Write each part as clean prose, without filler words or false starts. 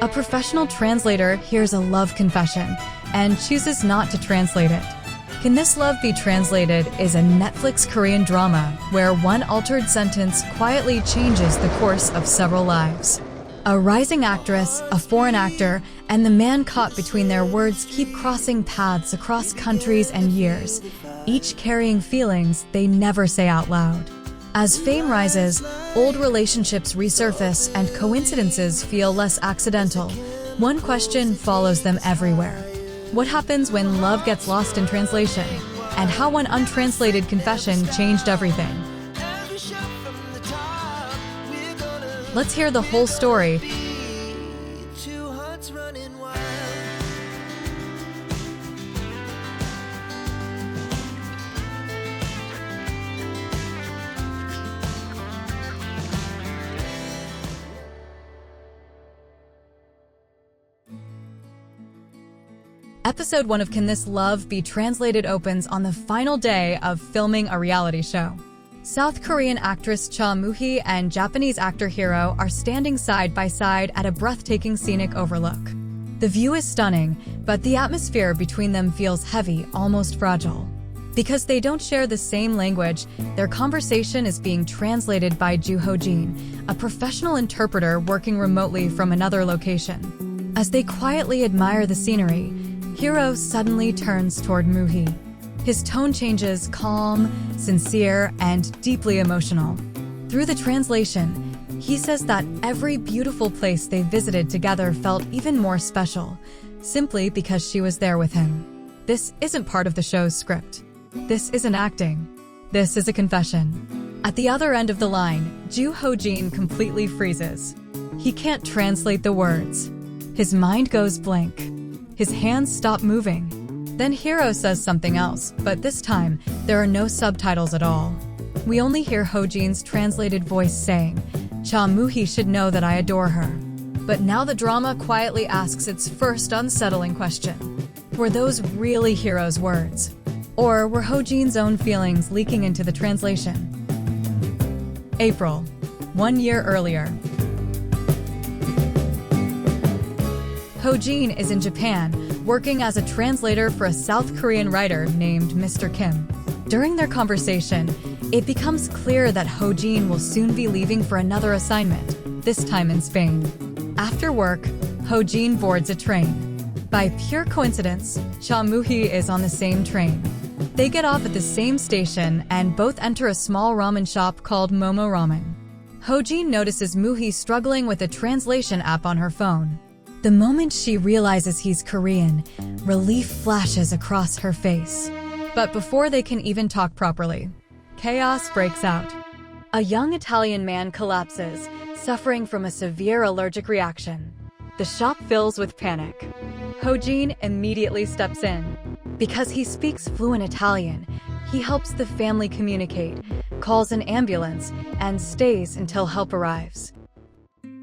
A professional translator hears a love confession and chooses not to translate it. Can This Love Be Translated is a Netflix Korean drama where one altered sentence quietly changes the course of several lives. A rising actress, a foreign actor, and the man caught between their words keep crossing paths across countries and years, each carrying feelings they never say out loud. As fame rises, old relationships resurface and coincidences feel less accidental. One question follows them everywhere. What happens when love gets lost in translation? And how one untranslated confession changed everything? Let's hear the whole story. Episode 1 of Can This Love Be Translated opens on the final day of filming a reality show. South Korean actress Cha Moo-hee and Japanese actor Hiro are standing side by side at a breathtaking scenic overlook. The view is stunning, but the atmosphere between them feels heavy, almost fragile. Because they don't share the same language, their conversation is being translated by Joo Ho-jin, a professional interpreter working remotely from another location. As they quietly admire the scenery, Hiro suddenly turns toward Moo-hee. His tone changes, calm, sincere, and deeply emotional. Through the translation, he says that every beautiful place they visited together felt even more special, simply because she was there with him. This isn't part of the show's script. This isn't acting. This is a confession. At the other end of the line, Joo Ho-jin completely freezes. He can't translate the words. His mind goes blank. His hands stop moving. Then Hiro says something else, but this time, there are no subtitles at all. We only hear Ho-jin's translated voice saying, "Cha Moo-hee should know that I adore her." But now the drama quietly asks its first unsettling question. Were those really Hiro's words? Or were Ho-jin's own feelings leaking into the translation? April, 1 year earlier. Ho-jin is in Japan, working as a translator for a South Korean writer named Mr. Kim. During their conversation, it becomes clear that Ho-jin will soon be leaving for another assignment, this time in Spain. After work, Ho-jin boards a train. By pure coincidence, Cha Moo-hee is on the same train. They get off at the same station and both enter a small ramen shop called Momo Ramen. Ho-jin notices Moo-hee struggling with a translation app on her phone. The moment she realizes he's Korean, relief flashes across her face. But before they can even talk properly, chaos breaks out. A young Italian man collapses, suffering from a severe allergic reaction. The shop fills with panic. Ho-jin immediately steps in. Because he speaks fluent Italian, he helps the family communicate, calls an ambulance, and stays until help arrives.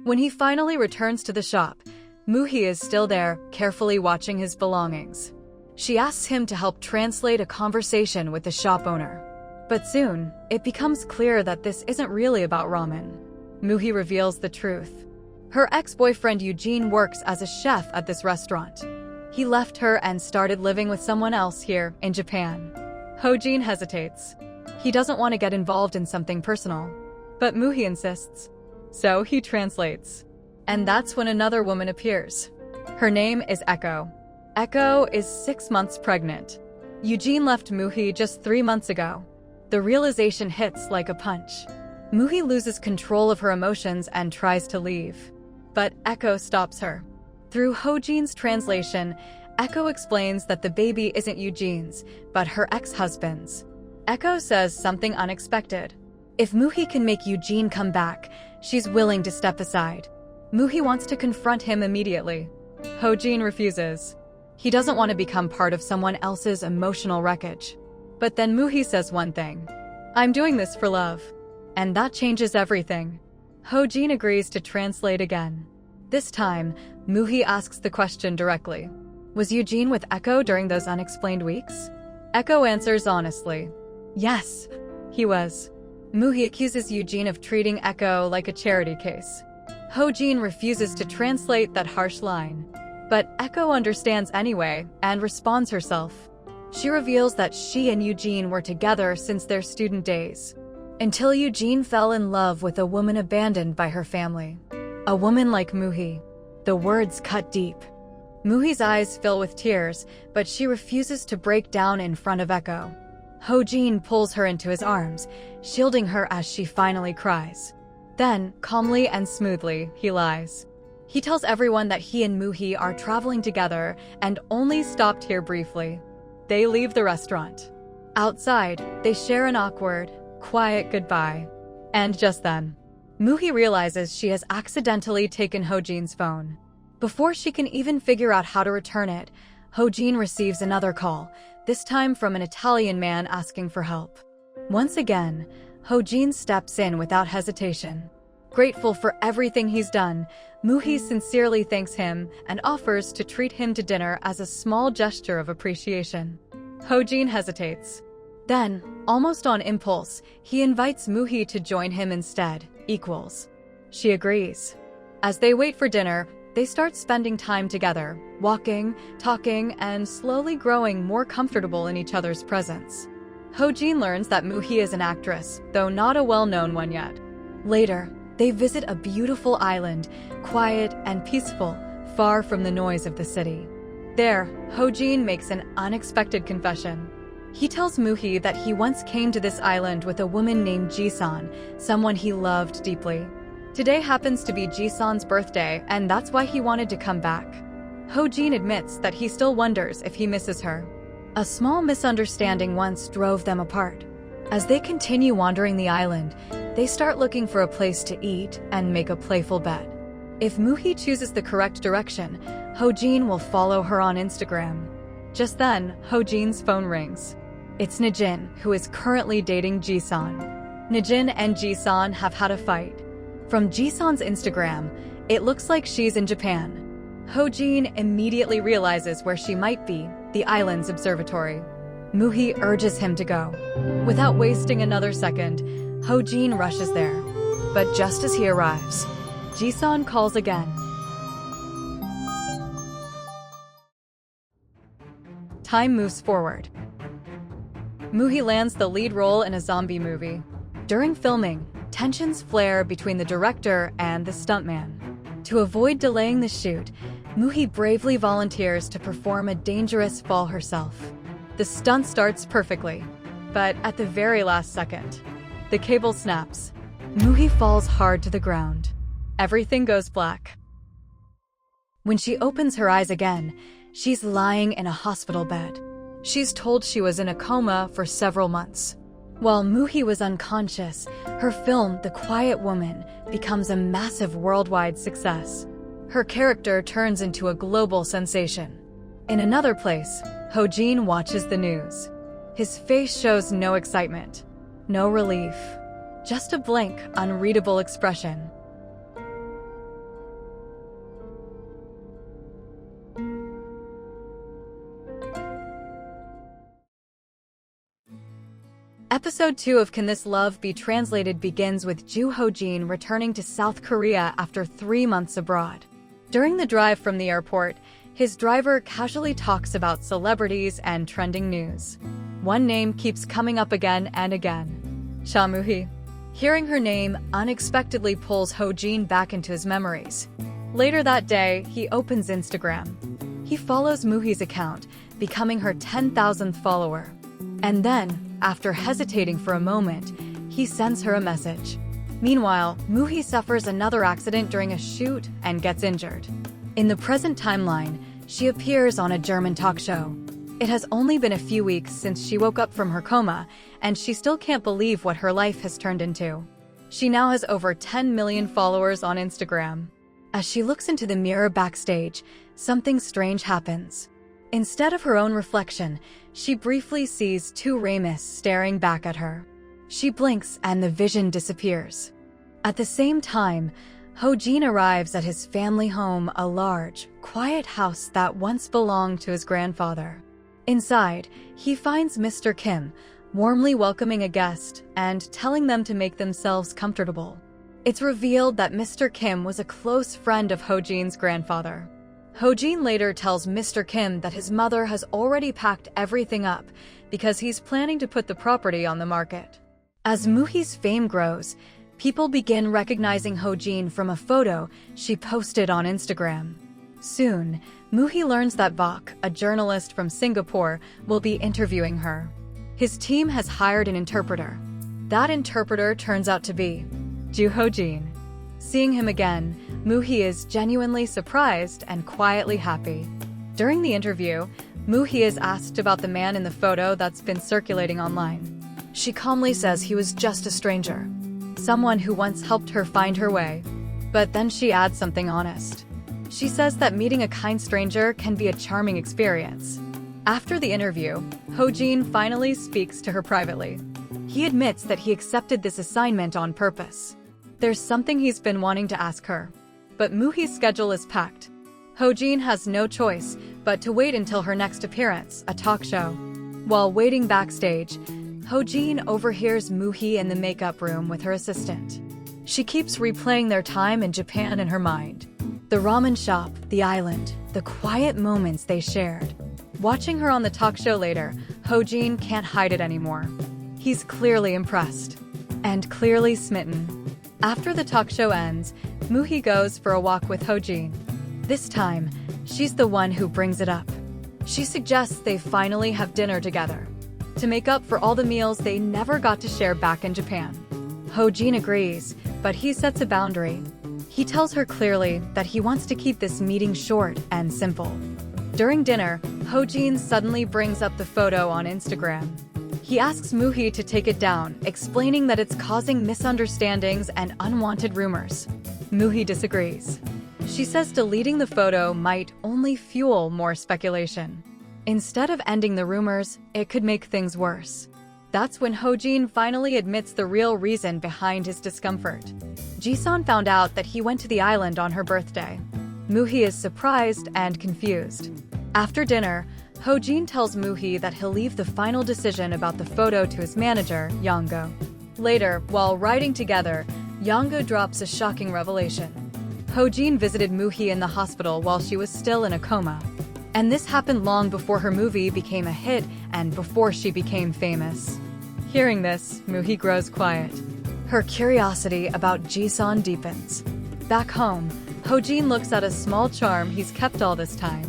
When he finally returns to the shop, Moo-hee is still there, carefully watching his belongings. She asks him to help translate a conversation with the shop owner. But soon, it becomes clear that this isn't really about ramen. Moo-hee reveals the truth. Her ex-boyfriend Eugene works as a chef at this restaurant. He left her and started living with someone else here in Japan. Ho-jin hesitates. He doesn't want to get involved in something personal. But Moo-hee insists. So he translates. And that's when another woman appears. Her name is Echo. Echo is 6 months pregnant. Eugene left Moo-hee just 3 months ago. The realization hits like a punch. Moo-hee loses control of her emotions and tries to leave. But Echo stops her. Through Ho-jin's translation, Echo explains that the baby isn't Eugene's, but her ex-husband's. Echo says something unexpected. If Moo-hee can make Eugene come back, she's willing to step aside. Moo-hee wants to confront him immediately. Ho-jin refuses. He doesn't want to become part of someone else's emotional wreckage. But then Moo-hee says one thing. "I'm doing this for love." And that changes everything. Ho-jin agrees to translate again. This time, Moo-hee asks the question directly. Was Eugene with Echo during those unexplained weeks? Echo answers honestly. Yes, he was. Moo-hee accuses Eugene of treating Echo like a charity case. Ho-jin refuses to translate that harsh line. But Echo understands anyway and responds herself. She reveals that she and Eugene were together since their student days, until Eugene fell in love with a woman abandoned by her family. A woman like Muhi. The words cut deep. Muhi's eyes fill with tears, but she refuses to break down in front of Echo. Ho-jin pulls her into his arms, shielding her as she finally cries. Then, calmly and smoothly, he lies. He tells everyone that he and Muhi are traveling together and only stopped here briefly. They leave the restaurant. Outside, they share an awkward, quiet goodbye. And just then, Muhi realizes she has accidentally taken Ho-jin's phone. Before she can even figure out how to return it, Ho-jin receives another call, this time from an Italian man asking for help. Once again, Ho-jin steps in without hesitation. Grateful for everything he's done, Muhi sincerely thanks him and offers to treat him to dinner as a small gesture of appreciation. Ho-jin hesitates. Then, almost on impulse, he invites Muhi to join him instead, equals. She agrees. As they wait for dinner, they start spending time together, walking, talking, and slowly growing more comfortable in each other's presence. Ho-jin learns that Muhi is an actress, though not a well-known one yet. Later, they visit a beautiful island, quiet and peaceful, far from the noise of the city. There, Ho-jin makes an unexpected confession. He tells Muhi that he once came to this island with a woman named Jisan, someone he loved deeply. Today happens to be Jisan's birthday, and that's why he wanted to come back. Ho-jin admits that he still wonders if he misses her. A small misunderstanding once drove them apart. As they continue wandering the island, they start looking for a place to eat and make a playful bet. If Muhi chooses the correct direction, Ho-jin will follow her on Instagram. Just then, Ho-jin's phone rings. It's Najin, who is currently dating Jisan. Najin and Jisan have had a fight. From Jisan's Instagram, it looks like she's in Japan. Ho-jin immediately realizes where she might be, the island's observatory. Muhi urges him to go. Without wasting another second, Ho-jin rushes there. But just as he arrives, Jisan calls again. Time moves forward. Muhi lands the lead role in a zombie movie. During filming, tensions flare between the director and the stuntman. To avoid delaying the shoot, Muhi bravely volunteers to perform a dangerous fall herself. The stunt starts perfectly, but at the very last second, the cable snaps. Muhi falls hard to the ground. Everything goes black. When she opens her eyes again, she's lying in a hospital bed. She's told she was in a coma for several months. While Muhi was unconscious, her film, The Quiet Woman, becomes a massive worldwide success. Her character turns into a global sensation. In another place, Ho-jin watches the news. His face shows no excitement, no relief, just a blank, unreadable expression. Episode 2 of Can This Love Be Translated begins with Ju Ho-jin returning to South Korea after 3 months abroad. During the drive from the airport, his driver casually talks about celebrities and trending news. One name keeps coming up again and again. Cha Muhi. Hearing her name unexpectedly pulls Ho-jin back into his memories. Later that day, he opens Instagram. He follows Muhi's account, becoming her 10,000th follower. And then, after hesitating for a moment, he sends her a message. Meanwhile, Muhi suffers another accident during a shoot and gets injured. In the present timeline, she appears on a German talk show. It has only been a few weeks since she woke up from her coma, and she still can't believe what her life has turned into. She now has over 10 million followers on Instagram. As she looks into the mirror backstage, something strange happens. Instead of her own reflection, she briefly sees two Ramus staring back at her. She blinks and the vision disappears. At the same time, Ho-jin arrives at his family home, a large, quiet house that once belonged to his grandfather. Inside, he finds Mr. Kim, warmly welcoming a guest and telling them to make themselves comfortable. It's revealed that Mr. Kim was a close friend of Ho-jin's grandfather. Ho-jin later tells Mr. Kim that his mother has already packed everything up because he's planning to put the property on the market. As Muhi's fame grows, people begin recognizing Ho-jin from a photo she posted on Instagram. Soon, Muhi learns that Bok, a journalist from Singapore, will be interviewing her. His team has hired an interpreter. That interpreter turns out to be Ho-jin. Seeing him again, Muhi is genuinely surprised and quietly happy. During the interview, Muhi is asked about the man in the photo that's been circulating online. She calmly says he was just a stranger, someone who once helped her find her way. But then she adds something honest. She says that meeting a kind stranger can be a charming experience. After the interview, Ho-jin finally speaks to her privately. He admits that he accepted this assignment on purpose. There's something he's been wanting to ask her, but Muhi's schedule is packed. Ho-jin has no choice but to wait until her next appearance, a talk show. While waiting backstage, Ho-jin overhears Muhi in the makeup room with her assistant. She keeps replaying their time in Japan in her mind. The ramen shop, the island, the quiet moments they shared. Watching her on the talk show later, Ho-jin can't hide it anymore. He's clearly impressed and clearly smitten. After the talk show ends, Muhi goes for a walk with Ho-jin. This time, she's the one who brings it up. She suggests they finally have dinner together, to make up for all the meals they never got to share back in Japan. Ho-jin agrees, but he sets a boundary. He tells her clearly that he wants to keep this meeting short and simple. During dinner, Ho-jin suddenly brings up the photo on Instagram. He asks Muhi to take it down, explaining that it's causing misunderstandings and unwanted rumors. Muhi disagrees. She says deleting the photo might only fuel more speculation. Instead of ending the rumors, it could make things worse. That's when Ho-jin finally admits the real reason behind his discomfort. Jisun found out that he went to the island on her birthday. Muhi is surprised and confused. After dinner, Ho-jin tells Muhi that he'll leave the final decision about the photo to his manager, Yongo. Later, while riding together, Yongo drops a shocking revelation. Ho-jin visited Muhi in the hospital while she was still in a coma. And this happened long before her movie became a hit and before she became famous. Hearing this, Muhi grows quiet. Her curiosity about Jisun deepens. Back home, Ho-jin looks at a small charm he's kept all this time.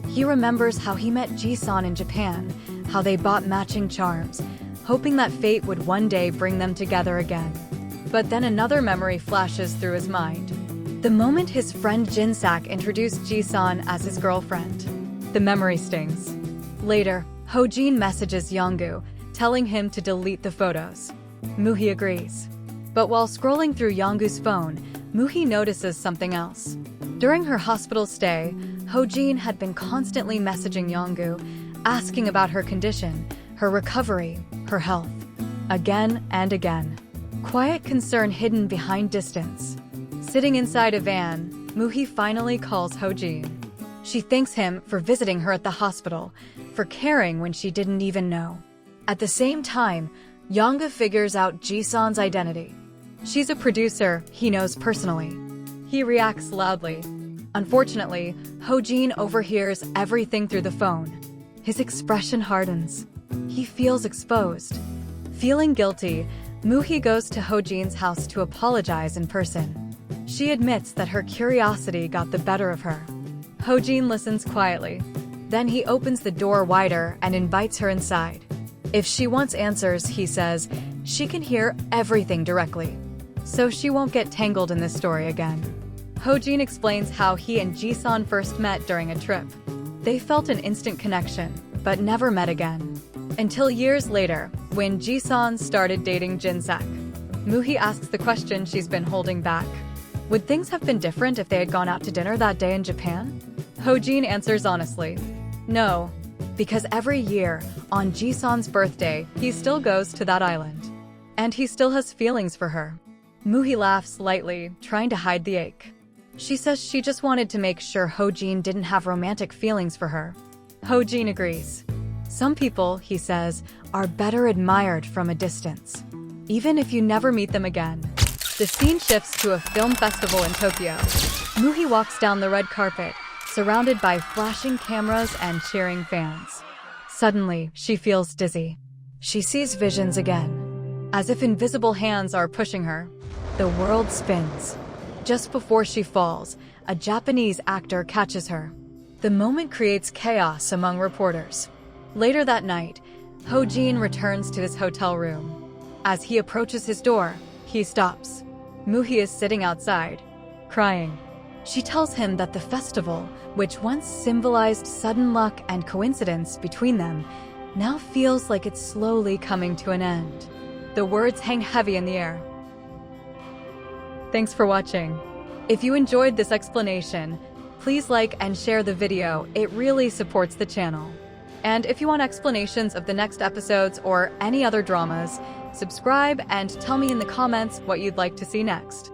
He remembers how he met Jisun in Japan, how they bought matching charms, hoping that fate would one day bring them together again. But then another memory flashes through his mind. The moment his friend Jinsak introduced Jisun as his girlfriend. The memory stings. Later, Ho-jin messages Yongu, telling him to delete the photos. Muhi agrees. But while scrolling through Yongu's phone, Muhi notices something else. During her hospital stay, Ho-jin had been constantly messaging Yongu, asking about her condition, her recovery, her health. Again and again. Quiet concern hidden behind distance. Sitting inside a van, Muhi finally calls Ho-jin. She thanks him for visiting her at the hospital, for caring when she didn't even know. At the same time, Yongu figures out Jisun's identity. She's a producer he knows personally. He reacts loudly. Unfortunately, Ho-jin overhears everything through the phone. His expression hardens. He feels exposed. Feeling guilty, Muhi goes to Ho-jin's house to apologize in person. She admits that her curiosity got the better of her. Ho-jin listens quietly. Then he opens the door wider and invites her inside. If she wants answers, he says, she can hear everything directly, so she won't get tangled in this story again. Ho-jin explains how he and Jisun first met during a trip. They felt an instant connection, but never met again. Until years later, when Jisun started dating Jinsak. Muhi asks the question she's been holding back. Would things have been different if they had gone out to dinner that day in Japan? Ho-jin answers honestly, no, because every year, on Jisun's birthday, he still goes to that island. And he still has feelings for her. Muhi laughs lightly, trying to hide the ache. She says she just wanted to make sure Ho-jin didn't have romantic feelings for her. Ho-jin agrees. Some people, he says, are better admired from a distance, even if you never meet them again. The scene shifts to a film festival in Tokyo. Muhi walks down the red carpet, surrounded by flashing cameras and cheering fans. Suddenly, she feels dizzy. She sees visions again, as if invisible hands are pushing her. The world spins. Just before she falls, a Japanese actor catches her. The moment creates chaos among reporters. Later that night, Ho-jin returns to his hotel room. As he approaches his door, he stops. Muhi is sitting outside, crying. She tells him that the festival, which once symbolized sudden luck and coincidence between them, now feels like it's slowly coming to an end. The words hang heavy in the air. Thanks for watching. If you enjoyed this explanation, please like and share the video. It really supports the channel. And if you want explanations of the next episodes or any other dramas, subscribe and tell me in the comments what you'd like to see next.